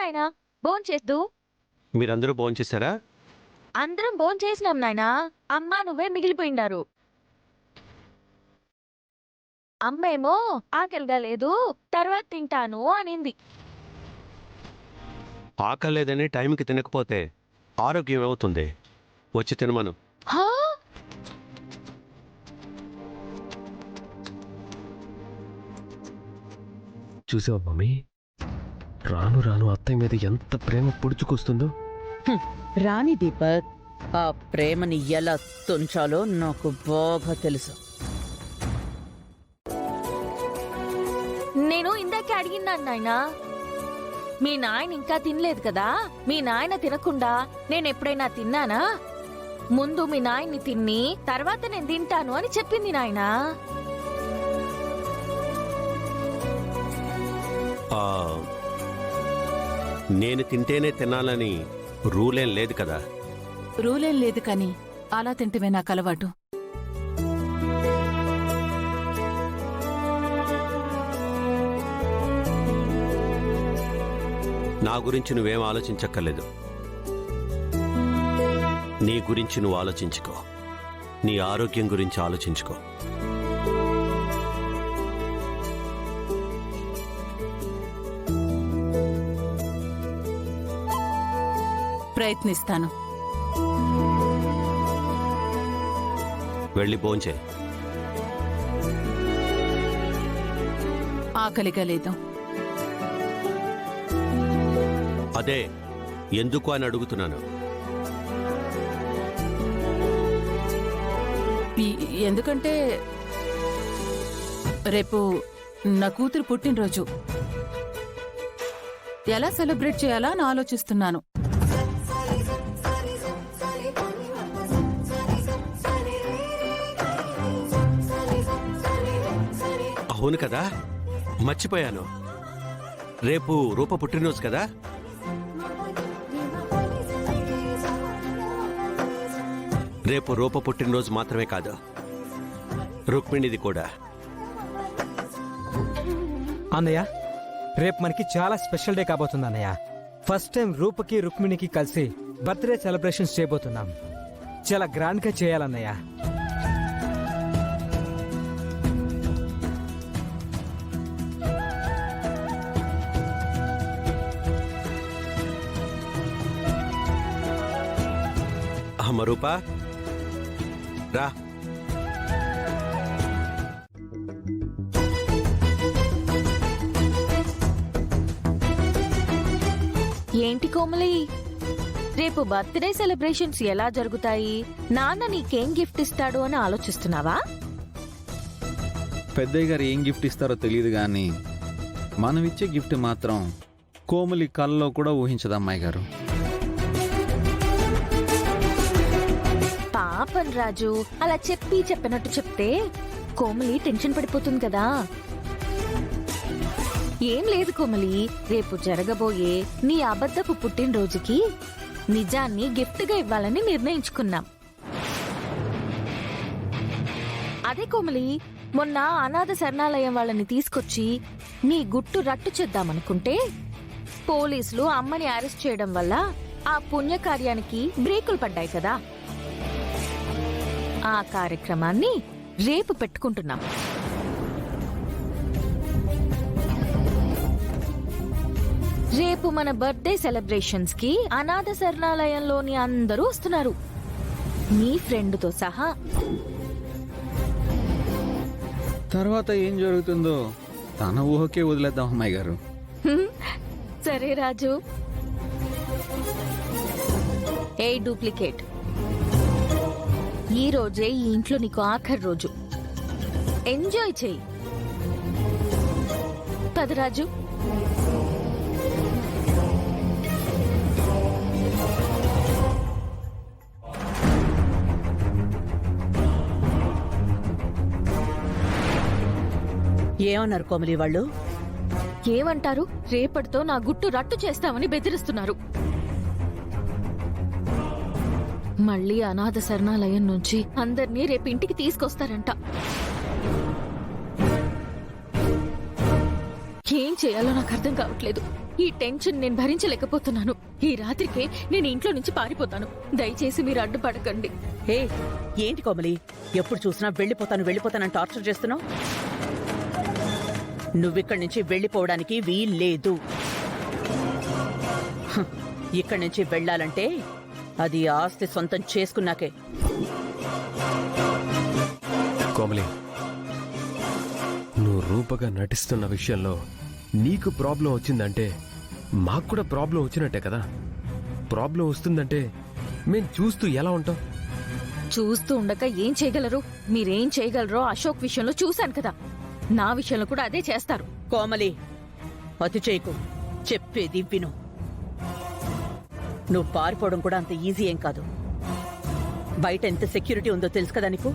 నాయనా, భోంచేద్దు. మీరందరూ భోంచేశారా? అందరం భోంచేసినాం నాయనా. అమ్మా నువ్వే మిగిలిపోయిండారు. అమ్మేమో ఆకలిగా లేదు, తర్వాత తింటాను అనింది. ఆకలేదని టైంకి తినకపోతే ఆరోగ్యం ఏమవుతుంది? వచ్చి తినమను. హా? చూసావా మమ్మీ, రాను రాను అత్తయ్య మీద ఎంత ప్రేమ పొడుచుకొస్తుందో. రాణి దీపక్, ఆ ప్రేమని ఎలా తుంచాలో నాకు బాగా తెలుసు. నేను ఇందాకే అడిగినాను నాయనా, మీ నాయన ఇంకా తినలేదు కదా, మీ నాయన తినకుండా నేను ఎప్పుడైనా తిన్నానా? ముందు మీ నాయన్ని తిని తర్వాత నేను తింటాను అని చెప్పింది నాయనా. ఆ, నేను తింటేనే తినాలని రూలేం లేదు కదా. రూలేం లేదు కాని అలా తింటమే నాకు అలవాటు. నా గురించి నువ్వేం ఆలోచించక్కర్లేదు. నీ గురించి నువ్వు ఆలోచించుకో. నీ ఆరోగ్యం గురించి ఆలోచించుకో. ప్రయత్నిస్తాను. వెళ్ళి భోంచే. ఆకలిగా లేదు. అదే ఎందుకు అని అడుగుతున్నాను. ఎందుకంటే రేపు నా కూతురు పుట్టినరోజు. ఎలా సెలబ్రేట్ చేయాలా అని ఆలోచిస్తున్నాను. అవును కదా, మర్చిపోయాను. రేపు రూప పుట్టినరోజు కదా. రేపు రూప పుట్టినరోజు మాత్రమే కాదు, రుక్మిణిది కూడా. అన్నయ్య, రేపు మనకి చాలా స్పెషల్ డే కాబోతుంది అన్నయ్య. ఫస్ట్ టైం రూపకి రుక్మిణికి కలిసి బర్త్డే సెలబ్రేషన్స్ చేయబోతున్నాం. చాలా గ్రాండ్ గా చేయాలన్నయ్య. అమ్మ రూప, రా. ఏంటి కోమలి, రేపు బర్త్డే సెలబ్రేషన్స్ ఎలా జరుగుతాయి, నాన్న నీకేం గిఫ్ట్ ఇస్తాడు అని ఆలోచిస్తున్నావా? పెద్దయ్య గారు ఏం గిఫ్ట్ ఇస్తారో తెలియదు కానీ మనం ఇచ్చే గిఫ్ట్ మాత్రం కోమలి కళ్ళలో కూడా ఊహించదు అమ్మాయి గారు. పాపం రాజు, అలా చెప్పినట్టు చెప్తే కోమలి టెన్షన్ పడిపోతుంది కదా. ఏం లేదు కోమలి, రేపు జరగబోయే నీ అబద్ధపు పుట్టినరోజుకి నిజాన్ని గిఫ్ట్ గా ఇవ్వాలని నిర్ణయించుకున్నాం. అదే కోమలి, మొన్న అనాథ శరణాలయం వాళ్ళని తీసుకొచ్చి నీ గుట్టు రట్టు చేద్దామనుకుంటే పోలీసులు అమ్మని అరెస్ట్ చేయడం వల్ల ఆ పుణ్యకార్యానికి బ్రేకులు పడ్డాయి కదా. ఆ కార్యక్రమాన్ని రేపు పెట్టుకుంటున్నాం. రేపు మన బర్త్డే సెలబ్రేషన్స్ కి అనాథ శరణాలయంలోని అందరూ వస్తున్నారు, నీ ఫ్రెండ్తో సహా. తర్వాత ఏం జరుగుతుందో తన ఊహకే వదిలేద్దాం అమ్మాయి గారు. సరే రాజు. ఏ డూప్లికేట్, ఈ రోజే ఈ ఇంట్లో నీకు ఆఖరి రోజు. ఎంజాయ్ చెయ్యి. పద రాజు. ఏమన్నారు కోమలి వాళ్ళు? ఏమంటారు, రేపటితో నా గుట్టు రట్టు చేస్తామని బెదిరిస్తున్నారు. మళ్ళీ అనాథ శరణాలయం నుంచి అందర్నీ రేపు ఇంటికి తీసుకొస్తారంట. ఏం చేయాలో నాకు అర్థం కావట్లేదు. ఈ టెన్షన్ నేను భరించలేకపోతున్నాను. ఈ రాత్రికే నేను ఇంట్లో నుంచి పారిపోతాను. దయచేసి మీరు అడ్డుపడకండి. హే, ఏంటి కోమలి ఎప్పుడు చూసినా వెళ్ళిపోతానని టార్చర్ చేస్తున్నావు? నువ్విక్కడి నుంచి వెళ్ళిపోవడానికి వీల్లేదు. హ్, ఇక్కడి నుంచి వెళ్ళాలంటే అది ఆస్తి సొంతం చేసుకున్నాకే. కోమలి, నువ్వు రూపగా నటిస్తున్న విషయంలో నీకు ప్రాబ్లం వచ్చిందంటే మాకు కూడా ప్రాబ్లం వచ్చినట్టే కదా. ప్రాబ్లం వస్తుందంటే మేం చూస్తూ ఎలా ఉంటాం? చూస్తూ ఉండక ఏం చేయగలరు? మీరేం చేయగలరో అశోక్ విషయంలో చూశాను కదా. నా విషయంలో కూడా అదే చేస్తారు. కోమలి, అతి చేయకు, చెప్పేది విను. నువ్వు పారిపోవడం కూడా అంత ఈజీ ఏం కాదు. బయట ఎంత సెక్యూరిటీ ఉందో తెలుసు కదా నీకు.